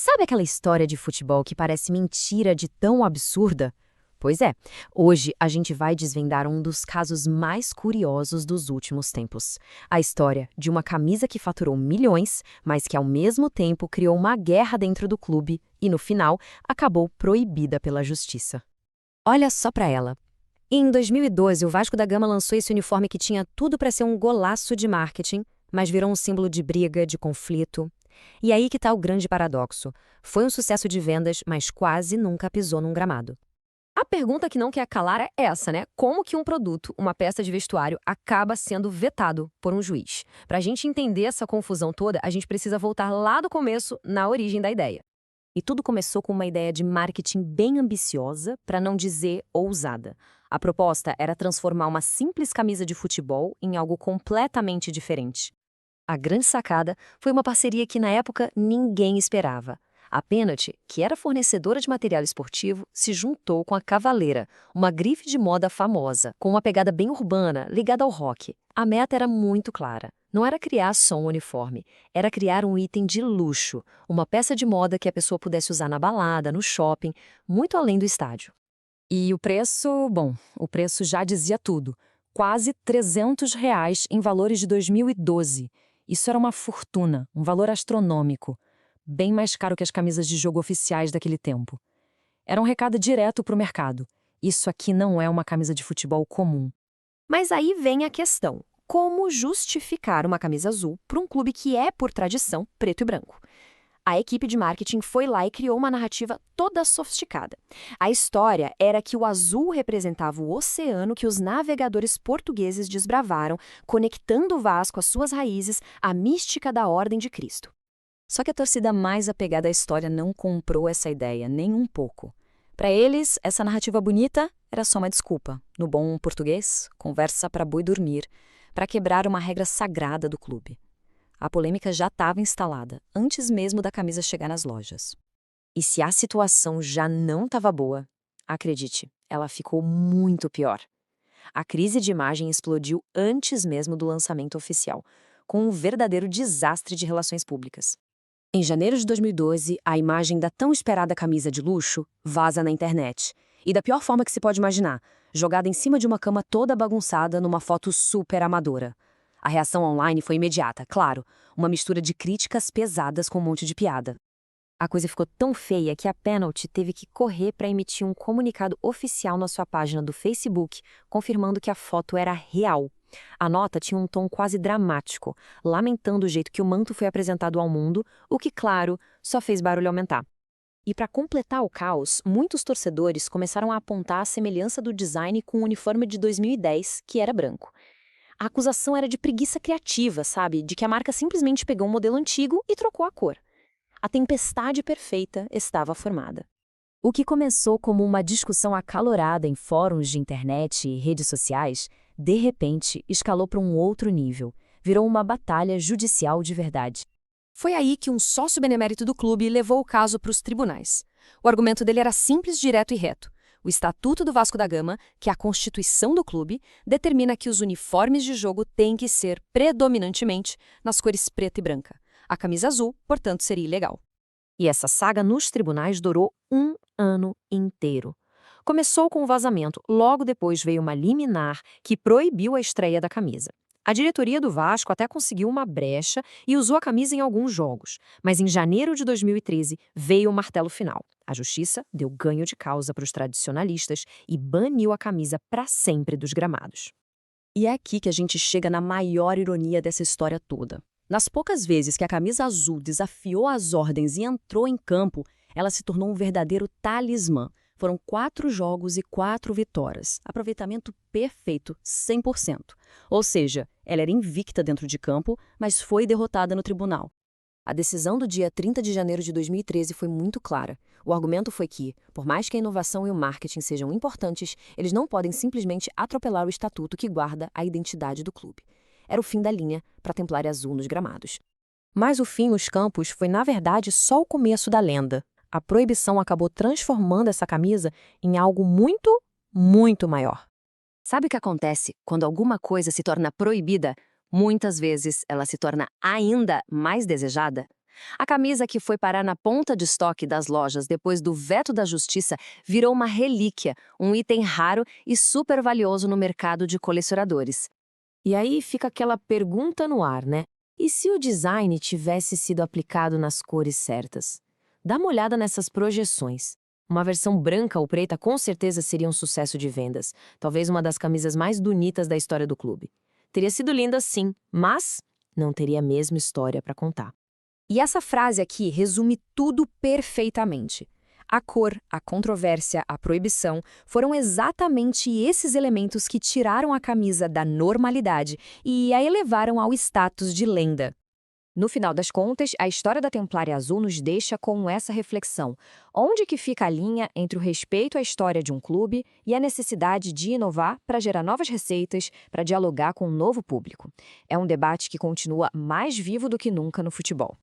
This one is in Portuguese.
Sabe aquela história de futebol que parece mentira de tão absurda? Pois é, hoje a gente vai desvendar um dos casos mais curiosos dos últimos tempos. A história de uma camisa que faturou milhões, mas que ao mesmo tempo criou uma guerra dentro do clube e, no final, acabou proibida pela justiça. Olha só pra ela. Em 2012, o Vasco da Gama lançou esse uniforme que tinha tudo para ser um golaço de marketing, mas virou um símbolo de briga, de conflito. E aí que tá o grande paradoxo. Foi um sucesso de vendas, mas quase nunca pisou num gramado. A pergunta que não quer calar é essa, né? Como que um produto, uma peça de vestuário, acaba sendo vetado por um juiz? Para a gente entender essa confusão toda, a gente precisa voltar lá do começo, na origem da ideia. E tudo começou com uma ideia de marketing bem ambiciosa, para não dizer ousada. A proposta era transformar uma simples camisa de futebol em algo completamente diferente. A grande sacada foi uma parceria que, na época, ninguém esperava. A Penalty, que era fornecedora de material esportivo, se juntou com a Cavaleira, uma grife de moda famosa, com uma pegada bem urbana, ligada ao rock. A meta era muito clara. Não era criar só um uniforme, era criar um item de luxo, uma peça de moda que a pessoa pudesse usar na balada, no shopping, muito além do estádio. E o preço, bom, o preço já dizia tudo. Quase R$ 300 em valores de 2012. Isso era uma fortuna, um valor astronômico. Bem mais caro que as camisas de jogo oficiais daquele tempo. Era um recado direto para o mercado. Isso aqui não é uma camisa de futebol comum. Mas aí vem a questão. Como justificar uma camisa azul para um clube que é, por tradição, preto e branco? A equipe de marketing foi lá e criou uma narrativa toda sofisticada. A história era que o azul representava o oceano que os navegadores portugueses desbravaram, conectando o Vasco às suas raízes, à mística da Ordem de Cristo. Só que a torcida mais apegada à história não comprou essa ideia, nem um pouco. Para eles, essa narrativa bonita era só uma desculpa, no bom português, conversa para boi dormir, para quebrar uma regra sagrada do clube. A polêmica já estava instalada, antes mesmo da camisa chegar nas lojas. E se a situação já não estava boa, acredite, ela ficou muito pior. A crise de imagem explodiu antes mesmo do lançamento oficial, com um verdadeiro desastre de relações públicas. Em janeiro de 2012, a imagem da tão esperada camisa de luxo vaza na internet. E da pior forma que se pode imaginar, jogada em cima de uma cama toda bagunçada numa foto super amadora. A reação online foi imediata, claro, uma mistura de críticas pesadas com um monte de piada. A coisa ficou tão feia que a Penalty teve que correr para emitir um comunicado oficial na sua página do Facebook, confirmando que a foto era real. A nota tinha um tom quase dramático, lamentando o jeito que o manto foi apresentado ao mundo, o que, claro, só fez barulho aumentar. E para completar o caos, muitos torcedores começaram a apontar a semelhança do design com o uniforme de 2010, que era branco. A acusação era de preguiça criativa, sabe? De que a marca simplesmente pegou um modelo antigo e trocou a cor. A tempestade perfeita estava formada. O que começou como uma discussão acalorada em fóruns de internet e redes sociais, de repente escalou para um outro nível. Virou uma batalha judicial de verdade. Foi aí que um sócio benemérito do clube levou o caso para os tribunais. O argumento dele era simples, direto e reto. O Estatuto do Vasco da Gama, que é a Constituição do clube, determina que os uniformes de jogo têm que ser predominantemente nas cores preta e branca. A camisa azul, portanto, seria ilegal. E essa saga nos tribunais durou um ano inteiro. Começou com o vazamento, logo depois veio uma liminar que proibiu a estreia da camisa. A diretoria do Vasco até conseguiu uma brecha e usou a camisa em alguns jogos, mas em janeiro de 2013 veio o martelo final. A justiça deu ganho de causa para os tradicionalistas e baniu a camisa para sempre dos gramados. E é aqui que a gente chega na maior ironia dessa história toda. Nas poucas vezes que a camisa azul desafiou as ordens e entrou em campo, ela se tornou um verdadeiro talismã. Foram 4 jogos e 4 vitórias. Aproveitamento perfeito, 100%. Ou seja, ela era invicta dentro de campo, mas foi derrotada no tribunal. A decisão do dia 30 de janeiro de 2013 foi muito clara. O argumento foi que, por mais que a inovação e o marketing sejam importantes, eles não podem simplesmente atropelar o estatuto que guarda a identidade do clube. Era o fim da linha para a Templária Azul nos gramados. Mas o fim nos campos foi, na verdade, só o começo da lenda. A proibição acabou transformando essa camisa em algo muito, muito maior. Sabe o que acontece quando alguma coisa se torna proibida? Muitas vezes ela se torna ainda mais desejada. A camisa que foi parar na ponta de estoque das lojas depois do veto da justiça virou uma relíquia, um item raro e super valioso no mercado de colecionadores. E aí fica aquela pergunta no ar, né? E se o design tivesse sido aplicado nas cores certas? Dá uma olhada nessas projeções. Uma versão branca ou preta com certeza seria um sucesso de vendas, talvez uma das camisas mais bonitas da história do clube. Teria sido linda sim, mas não teria a mesma história para contar. E essa frase aqui resume tudo perfeitamente. A cor, a controvérsia, a proibição foram exatamente esses elementos que tiraram a camisa da normalidade e a elevaram ao status de lenda. No final das contas, a história da Templária Azul nos deixa com essa reflexão. Onde que fica a linha entre o respeito à história de um clube e a necessidade de inovar para gerar novas receitas, para dialogar com um novo público? É um debate que continua mais vivo do que nunca no futebol.